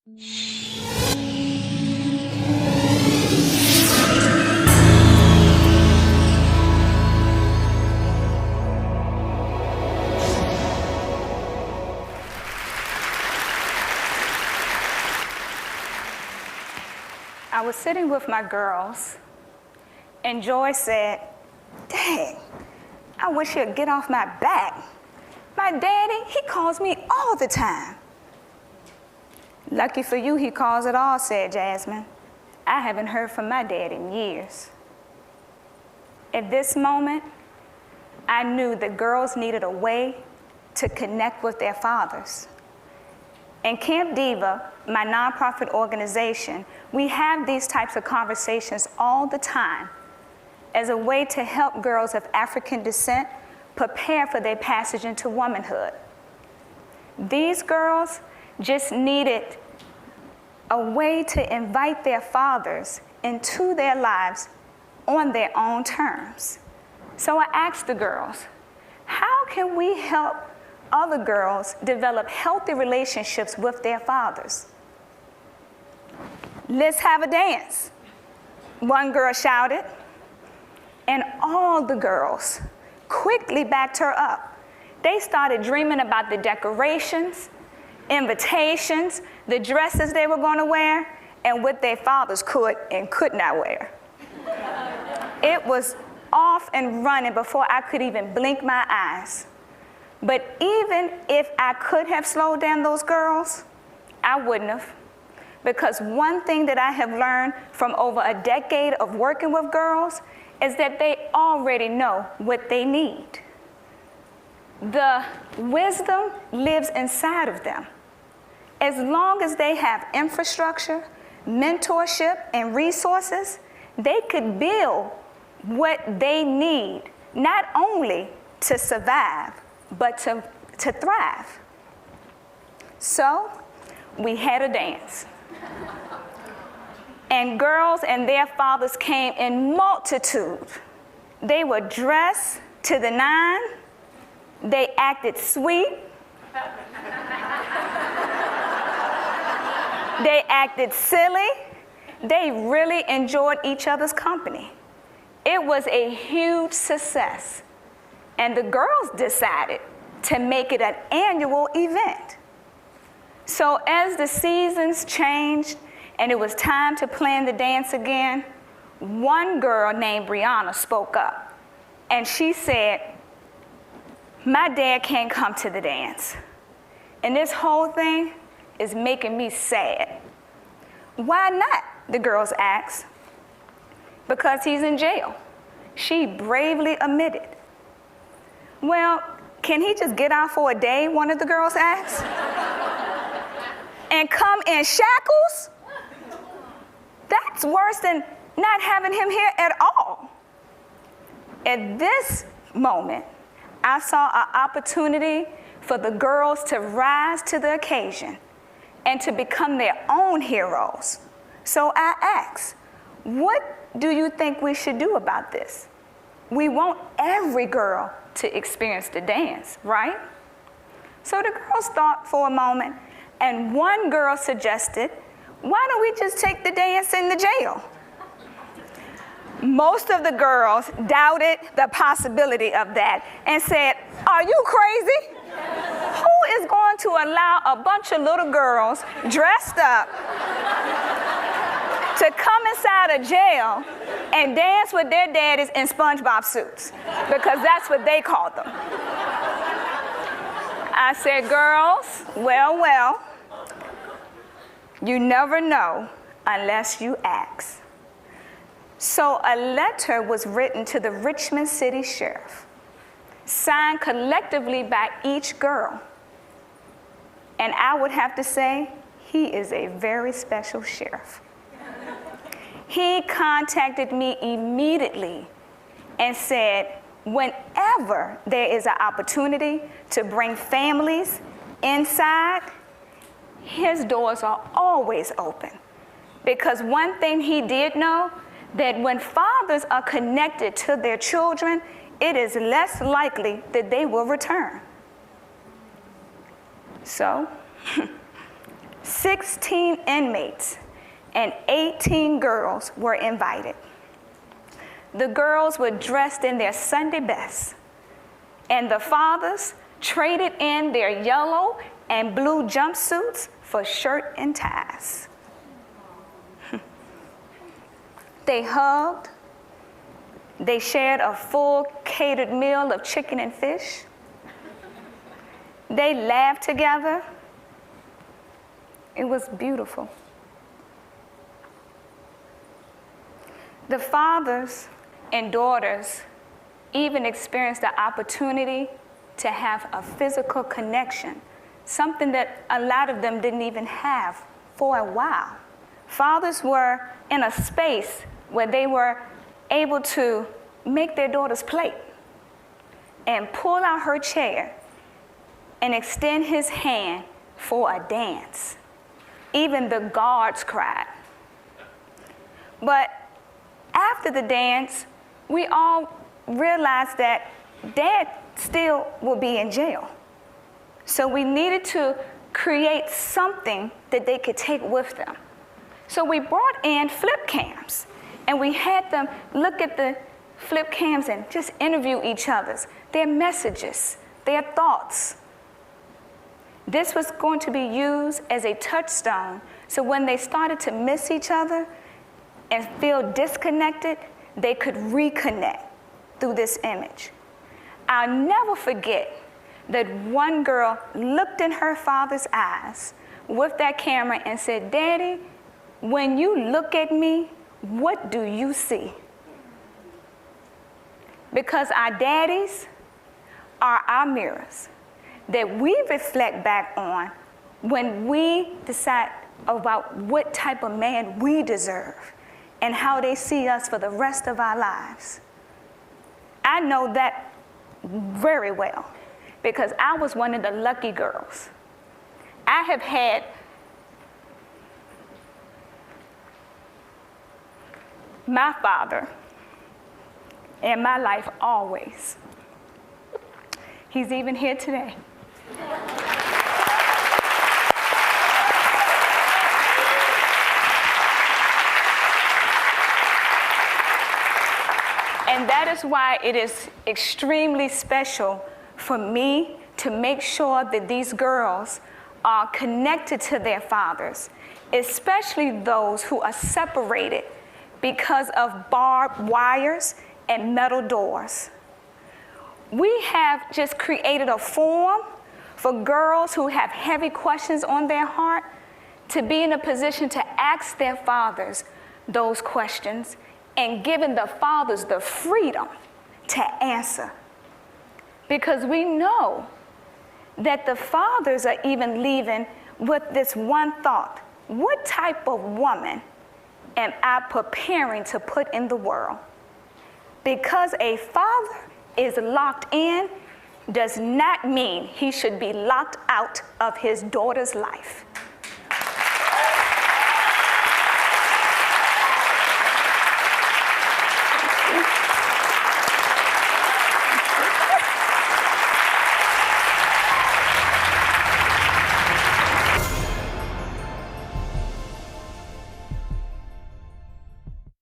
I was sitting with my girls, and Joy said, "Dang, I wish you'd get off my back. My daddy, he calls me all the time." "Lucky for you, he calls it all," said Jasmine. "I haven't heard from my dad in years." At this moment, I knew that girls needed a way to connect with their fathers. In Camp Diva, my nonprofit organization, we have these types of conversations all the time as a way to help girls of African descent prepare for their passage into womanhood. These girls just needed a way to invite their fathers into their lives on their own terms. So I asked the girls, how can we help other girls develop healthy relationships with their fathers? "Let's have a dance," one girl shouted, and all the girls quickly backed her up. They started dreaming about the decorations, invitations, the dresses they were going to wear, and what their fathers could and could not wear. It was off and running before I could even blink my eyes. But even if I could have slowed down those girls, I wouldn't have. Because one thing that I have learned from over a decade of working with girls is that they already know what they need. The wisdom lives inside of them. As long as they have infrastructure, mentorship, and resources, they could build what they need, not only to survive, but to thrive. So we had a dance. And girls and their fathers came in multitude. They were dressed to the nine. They acted sweet. They acted silly. They really enjoyed each other's company. It was a huge success. And the girls decided to make it an annual event. So as the seasons changed and it was time to plan the dance again, one girl named Brianna spoke up. And she said, "My dad can't come to the dance. And this whole thing is making me sad." "Why not?" the girls asked. "Because he's in jail," she bravely admitted. "Well, can he just get out for a day?" one of the girls asked. "And come in shackles? That's worse than not having him here at all." At this moment, I saw an opportunity for the girls to rise to the occasion and to become their own heroes. So I asked, what do you think we should do about this? We want every girl to experience the dance, right? So the girls thought for a moment, and one girl suggested, "Why don't we just take the dance in the jail?" Most of the girls doubted the possibility of that and said, "Are you crazy? Who is going to allow a bunch of little girls dressed up to come inside a jail and dance with their daddies in SpongeBob suits?" Because that's what they called them. I said, "Girls, well, you never know unless you ask." So a letter was written to the Richmond City Sheriff, signed collectively by each girl. And I would have to say, he is a very special sheriff. He contacted me immediately and said, whenever there is an opportunity to bring families inside, his doors are always open. Because one thing he did know, that when fathers are connected to their children, it is less likely that they will return. So 16 inmates and 18 girls were invited. The girls were dressed in their Sunday best, and the fathers traded in their yellow and blue jumpsuits for shirt and ties. They hugged. They shared a full catered meal of chicken and fish. They laughed together. It was beautiful. The fathers and daughters even experienced the opportunity to have a physical connection, something that a lot of them didn't even have for a while. Fathers were in a space where they were able to make their daughter's plate and pull out her chair and extend his hand for a dance. Even the guards cried. But after the dance, we all realized that Dad still will be in jail. So we needed to create something that they could take with them. So we brought in flip cams, and we had them look at the flip cams and just interview each other's, their messages, their thoughts. This was going to be used as a touchstone, so when they started to miss each other and feel disconnected, they could reconnect through this image. I'll never forget that one girl looked in her father's eyes with that camera and said, "Daddy, when you look at me, what do you see?" Because our daddies are our mirrors that we reflect back on when we decide about what type of man we deserve and how they see us for the rest of our lives. I know that very well because I was one of the lucky girls. I have had my father in my life always. He's even here today. And that is why it is extremely special for me to make sure that these girls are connected to their fathers, especially those who are separated because of barbed wires and metal doors. We have just created a forum for girls who have heavy questions on their heart to be in a position to ask their fathers those questions and giving the fathers the freedom to answer. Because we know that the fathers are even leaving with this one thought: what type of woman am I preparing to put in the world? Because a father is locked in does not mean he should be locked out of his daughter's life.